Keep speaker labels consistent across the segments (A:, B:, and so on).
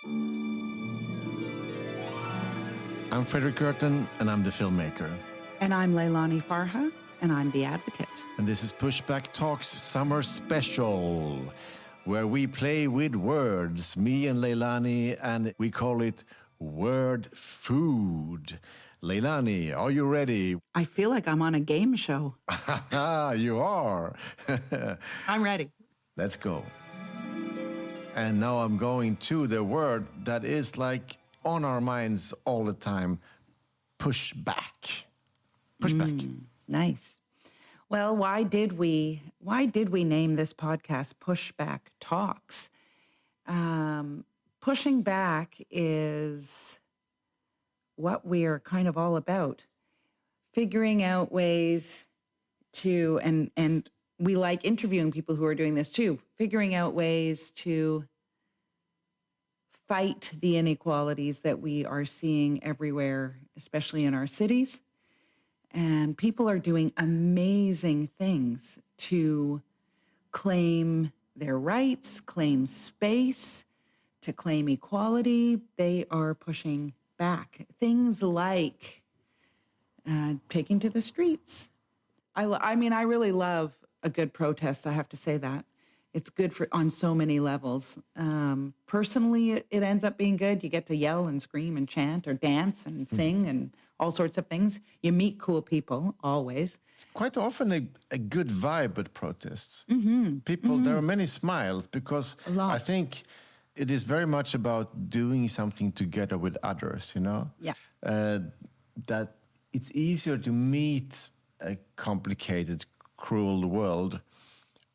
A: I'm Fredrik Leilani, and I'm the filmmaker.
B: And I'm Leilani Farha, and I'm the advocate.
A: And this is Pushback Talks Summer Special, where we play with words, me and Leilani, and we call it Word Food. Leilani, are you ready?
B: I feel like I'm on a game show.
A: You are.
B: I'm ready.
A: Let's go. And now I'm going to the word that is like on our minds all the time, pushback. Pushback.
B: Nice. Well, why did we name this podcast Pushback Talks? Pushing back is what we're kind of all about. Figuring out ways to, and we like interviewing people who are doing this too, figuring out ways to fight the inequalities that we are seeing everywhere, especially in our cities. And people are doing amazing things to claim their rights, claim space, to claim equality. They are pushing back. Things like taking to the streets. I mean, I really love a good protest, I have to say that. It's good on so many levels. Personally, it ends up being good. You get to yell and scream and chant or dance and sing and all sorts of things. You meet cool people, always.
A: It's quite often a good vibe at protests. People, there are many smiles because I think it is very much about doing something together with others, you know?
B: Yeah.
A: That it's easier to meet a complicated, cruel world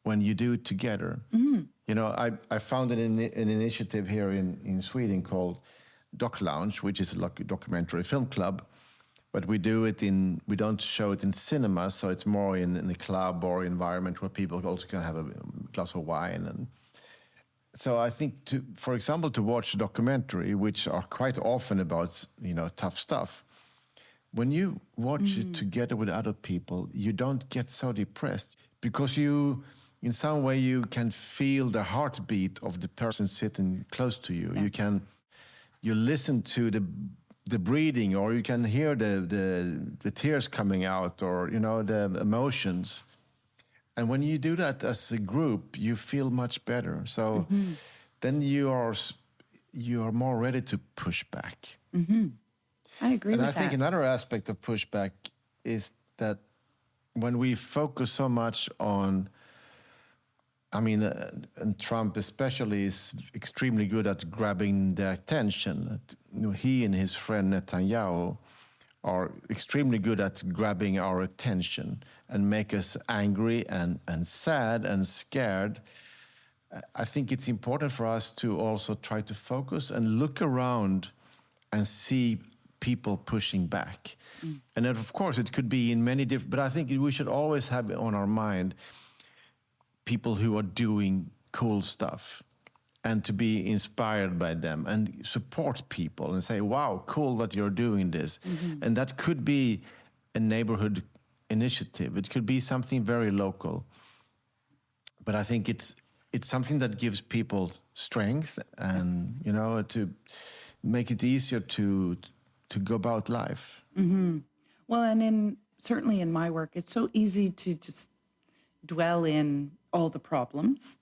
A: when you do it together. You know, I found an initiative here in Sweden called Doc Lounge, which is like a documentary film club, but we don't show it in cinemas, so it's more in a club or environment where people also can have a glass of wine. And so I think, for example, to watch a documentary, which are quite often about, you know, tough stuff, when you watch it together with other people, you don't get so depressed because in some way you can feel the heartbeat of the person sitting close to you. Yeah. You listen to the breathing, or you can hear the tears coming out, or, you know, the emotions. And when you do that as a group, you feel much better. So then you are more ready to push back.
B: I agree with that.
A: And I think another aspect of pushback is that when we focus so much on, and Trump especially is extremely good at grabbing the attention. He and his friend Netanyahu are extremely good at grabbing our attention and make us angry and sad and scared. I think it's important for us to also try to focus and look around and see people pushing back. And then, of course, it could be in many different, but I think we should always have on our mind people who are doing cool stuff and to be inspired by them and support people and say, wow, cool that you're doing this. And that could be a neighborhood initiative. It could be something very local. But I think it's something that gives people strength and, you know, to make it easier to go about life.
B: Well, and certainly in my work, it's so easy to just dwell in all the problems.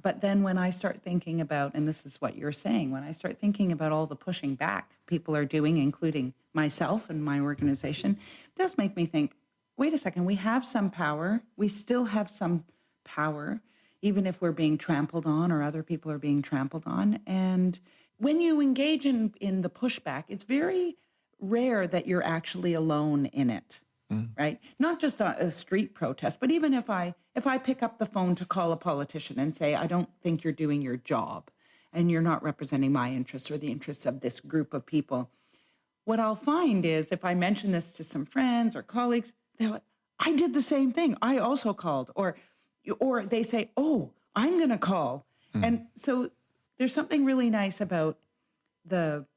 B: But then when I start thinking about, and this is what you're saying, when I start thinking about all the pushing back people are doing, including myself and my organization, it does make me think, wait a second, we have some power. We still have some power, even if we're being trampled on or other people are being trampled on. And when you engage in the pushback, it's very rare that you're actually alone in it. Right? Not just a street protest, but even if I pick up the phone to call a politician and say, I don't think you're doing your job and you're not representing my interests or the interests of this group of people, what I'll find is if I mention this to some friends or colleagues, they're like, I did the same thing. I also called. Or they say, oh, I'm going to call. And so there's something really nice about the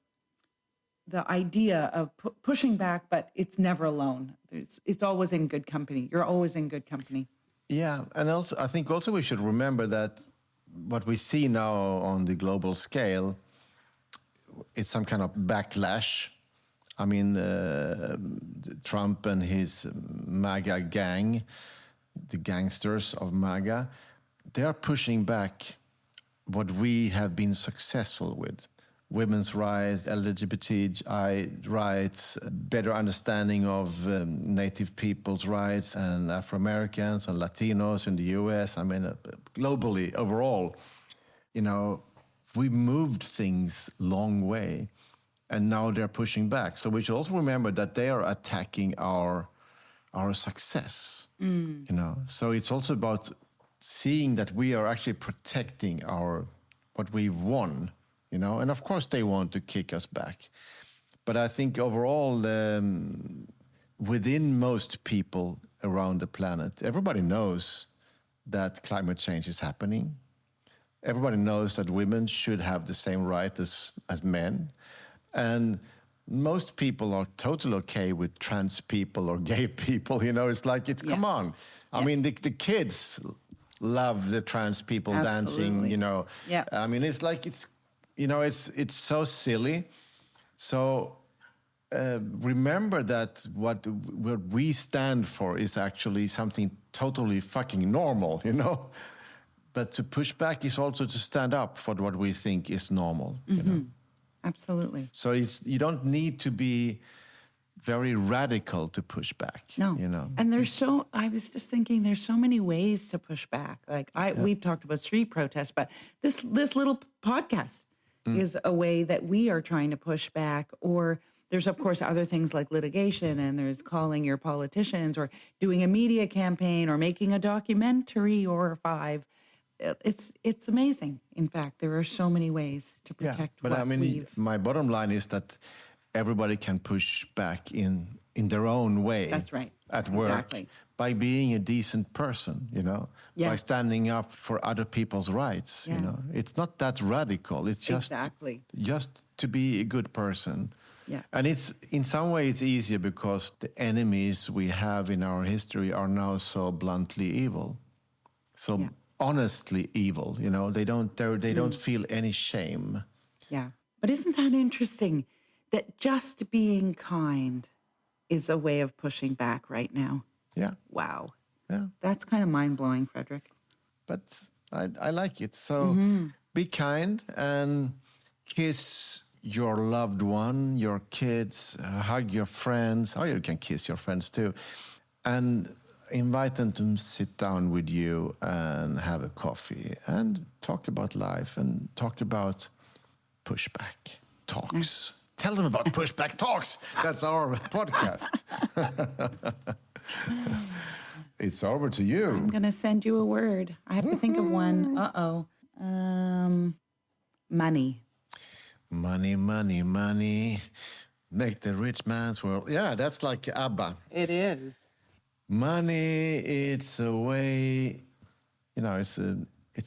B: idea of pushing back, but it's never alone. It's always in good company. You're always in good company.
A: Yeah, and also I think also we should remember that what we see now on the global scale it's some kind of backlash. I mean, Trump and his MAGA gang, the gangsters of MAGA, they are pushing back what we have been successful with. Women's rights, LGBTI rights, better understanding of native people's rights and Afro-Americans and Latinos in the US. I mean, globally, overall, we moved things long way, and now they're pushing back. So we should also remember that they are attacking our success, So it's also about seeing that we are actually protecting what we've won. And of course they want to kick us back. But I think overall, within most people around the planet, everybody knows that climate change is happening. Everybody knows that women should have the same right as men. And most people are totally okay with trans people or gay people. It's like, come on. I mean, the kids love the trans people dancing,
B: Yeah.
A: I mean, it's like, it's so silly. So remember that what we stand for is actually something totally fucking normal, But to push back is also to stand up for what we think is normal,
B: Absolutely.
A: So you don't need to be very radical to push back.
B: No. And I was just thinking, there's so many ways to push back. Like we've talked about street protests, but this little podcast is a way that we are trying to push back. Or there's, of course, other things like litigation, and there's calling your politicians or doing a media campaign or making a documentary or 5. It's amazing. In fact, there are so many ways to protect
A: but
B: what we've...
A: my bottom line is that everybody can push back in their own way.
B: That's right.
A: At work.
B: Exactly.
A: By being a decent person, by standing up for other people's rights, It's not that radical. It's just to be a good person.
B: Yeah.
A: And it's in some way it's easier because the enemies we have in our history are now so bluntly evil. So honestly evil, they don't feel any shame.
B: Yeah. But isn't that interesting that just being kind is a way of pushing back right now?
A: Yeah.
B: Wow.
A: Yeah.
B: That's kind of mind-blowing, Fredrik.
A: But I like it. So be kind and kiss your loved one, your kids, hug your friends. Oh, you can kiss your friends too. And invite them to sit down with you and have a coffee and talk about life and talk about pushback talks. Tell them about Pushback Talks. That's our podcast. It's over to you.
B: I'm going to send you a word. I have to think of one. Money.
A: Money, money, money. Make the rich man's world. Yeah, that's like ABBA.
B: It is.
A: Money, it's a way, it's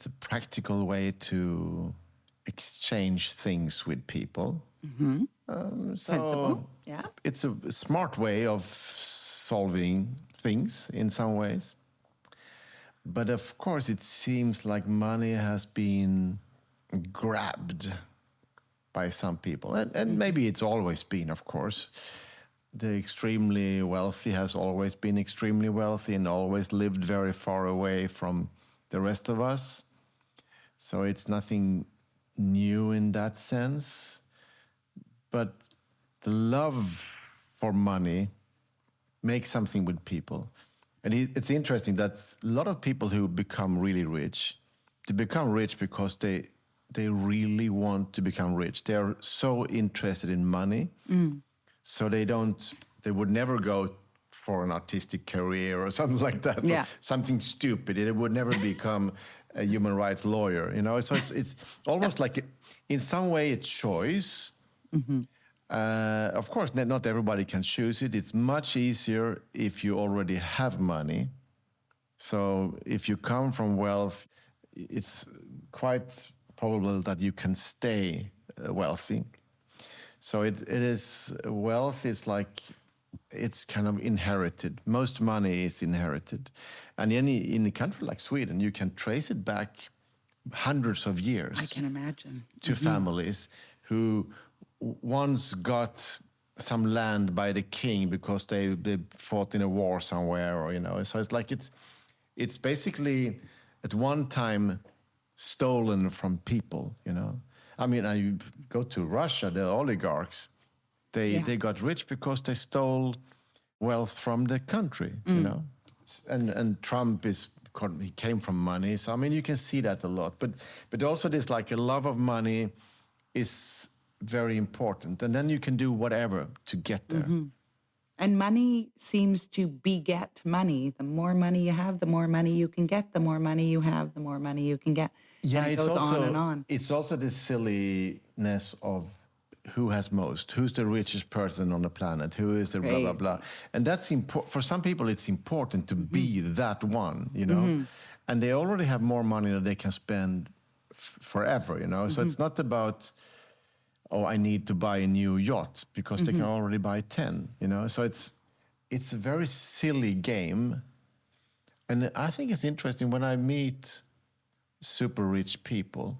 A: a practical way to exchange things with people.
B: Sensible, yeah.
A: It's a smart way of solving things in some ways. But of course, it seems like money has been grabbed by some people. And maybe it's always been, of course. The extremely wealthy has always been extremely wealthy and always lived very far away from the rest of us. So it's nothing new in that sense. But the love for money makes something with people. And it's interesting that a lot of people who become really rich, they become rich because they really want to become rich. They are so interested in money. So they would never go for an artistic career or something like that.
B: Yeah.
A: Or something stupid. They would never become a human rights lawyer, So it's almost like, in some way, a choice. Of course, not everybody can choose it. It's much easier if you already have money. So if you come from wealth, it's quite probable that you can stay wealthy. So it is wealth is like, it's kind of inherited. Most money is inherited. And in a country like Sweden, you can trace it back hundreds of years.
B: I can imagine.
A: To families who once got some land by the king because they fought in a war somewhere, or, you know. So it's like it's basically at one time stolen from people, you know. I mean, I go to Russia, the oligarchs, they got rich because they stole wealth from the country, you know. And Trump he came from money. So, I mean, you can see that a lot. But also this, like, a love of money is very important. And then you can do whatever to get there.
B: And money seems to beget money. The more money you have, the more money you can get. The more money you have, the more money you can get.
A: Yeah,
B: and it goes on and on.
A: It's also the silliness of who has most, who's the richest person on the planet, who is the blah, blah, blah. And that's important. For some people, it's important to be that one, you know. And they already have more money that they can spend forever, you know. So it's not about, oh, I need to buy a new yacht, because they can already buy 10, you know. So it's a very silly game. And I think it's interesting when I meet super rich people,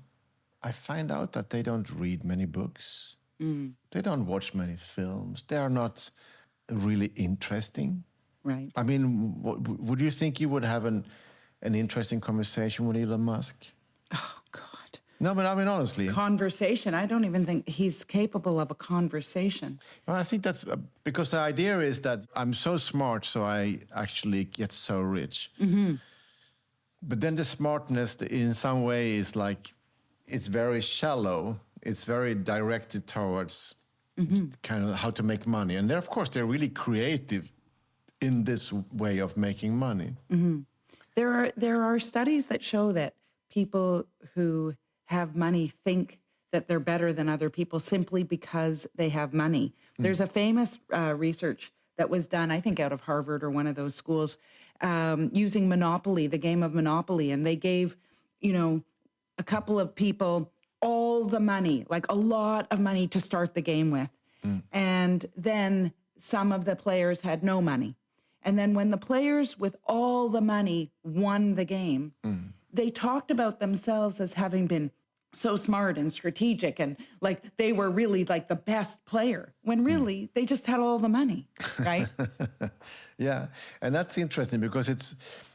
A: I find out that they don't read many books. They don't watch many films. They are not really interesting.
B: Right.
A: I mean, would you think you would have an interesting conversation with Elon Musk?
B: Oh, God.
A: No, but I mean, honestly.
B: Conversation. I don't even think he's capable of a conversation.
A: Well, I think that's because the idea is that I'm so smart, so I actually get so rich. But then the smartness in some way is like, it's very shallow. It's very directed towards kind of how to make money. And of course, they're really creative in this way of making money.
B: There are studies that show that people who have money think that they're better than other people simply because they have money. There's a famous research that was done, I think, out of Harvard or one of those schools, using Monopoly, the game of Monopoly. And they gave, you know, a couple of people all the money, like a lot of money to start the game with. And then some of the players had no money. And then when the players with all the money won the game, they talked about themselves as having been so smart and strategic, and like they were really like the best player, when really they just had all the money, right?
A: Yeah, and that's interesting because it's,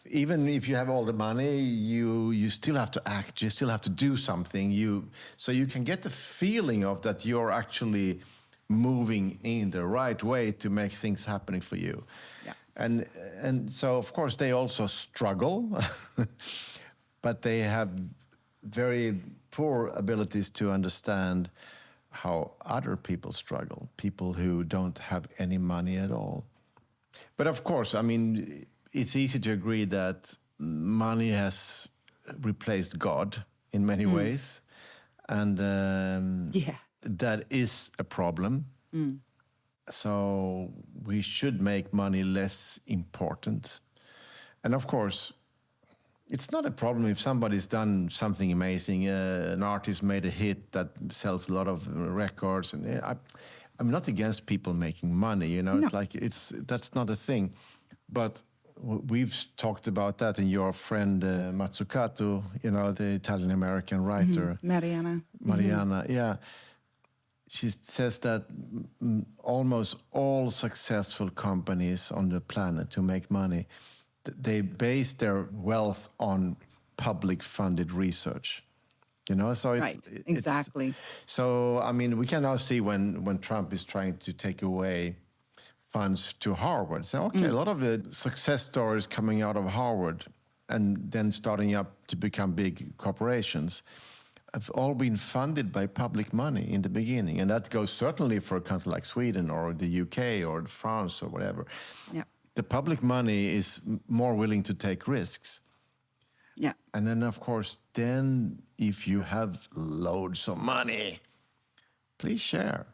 A: even if you have all the money, you still have to act, you still have to do something. So you can get the feeling of that you're actually moving in the right way to make things happening for you.
B: Yeah.
A: And so of course they also struggle, but they have very poor abilities to understand how other people struggle, people who don't have any money at all. But of course, I mean, it's easy to agree that money has replaced God in many ways. And that is a problem. So we should make money less important. And of course, it's not a problem if somebody's done something amazing. An artist made a hit that sells a lot of records. And I'm not against people making money, you know. No. It's like that's not a thing. But we've talked about that, and your friend Mazzucato, you know, the Italian-American writer. Mariana, yeah. She says that almost all successful companies on the planet who make money, they base their wealth on public-funded research. You know, so
B: exactly.
A: So, I mean, we can now see when Trump is trying to take away funds to Harvard. So, okay, a lot of the success stories coming out of Harvard and then starting up to become big corporations have all been funded by public money in the beginning. And that goes certainly for a country like Sweden or the UK or France or whatever.
B: Yeah.
A: The public money is more willing to take risks.
B: Yeah.
A: And then, of course, then if you have loads of money, please share.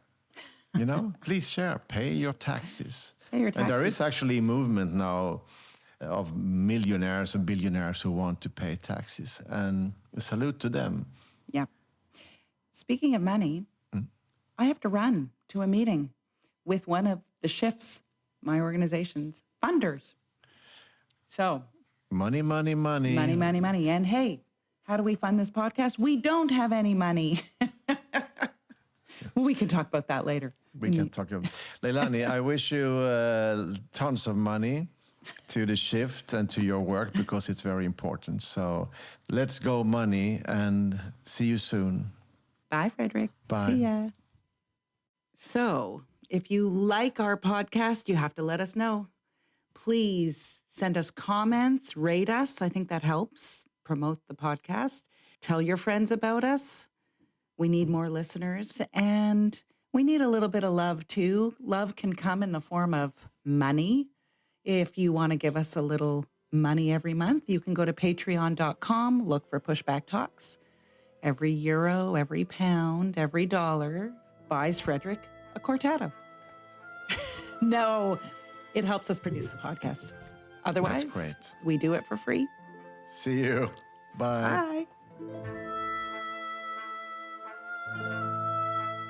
A: You know, please share. Pay your taxes.
B: Pay your taxes.
A: And there is actually a movement now of millionaires and billionaires who want to pay taxes. And a salute to them.
B: Yeah. Speaking of money, I have to run to a meeting with one of the Shifts, my organization's funders. So...
A: Money, money, money.
B: Money, money, money. And hey, how do we fund this podcast? We don't have any money. We can talk about that later.
A: We can talk about Leilani, I wish you tons of money to the shift and to your work because it's very important. So let's go money and see you soon.
B: Bye, Fredrik.
A: Bye.
B: See ya. So if you like our podcast, you have to let us know. Please send us comments, rate us. I think that helps promote the podcast. Tell your friends about us. We need more listeners, and we need a little bit of love too. Love can come in the form of money. If you want to give us a little money every month, you can go to patreon.com, look for Pushback Talks. Every euro, every pound, every dollar buys Fredrik a cortado. No, it helps us produce the podcast. Otherwise,
A: that's great.
B: We do it for free.
A: See you. Bye.
B: Bye.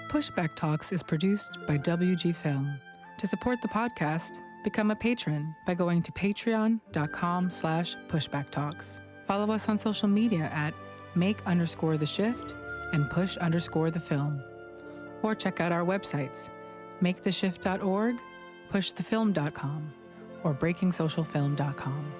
C: Pushback Talks is produced by WG Film. To support the podcast, become a patron by going to patreon.com/pushbacktalks. Follow us on social media at make_the_shift and push_the_film. Or check out our websites, maketheshift.org, pushthefilm.com, or breakingsocialfilm.com.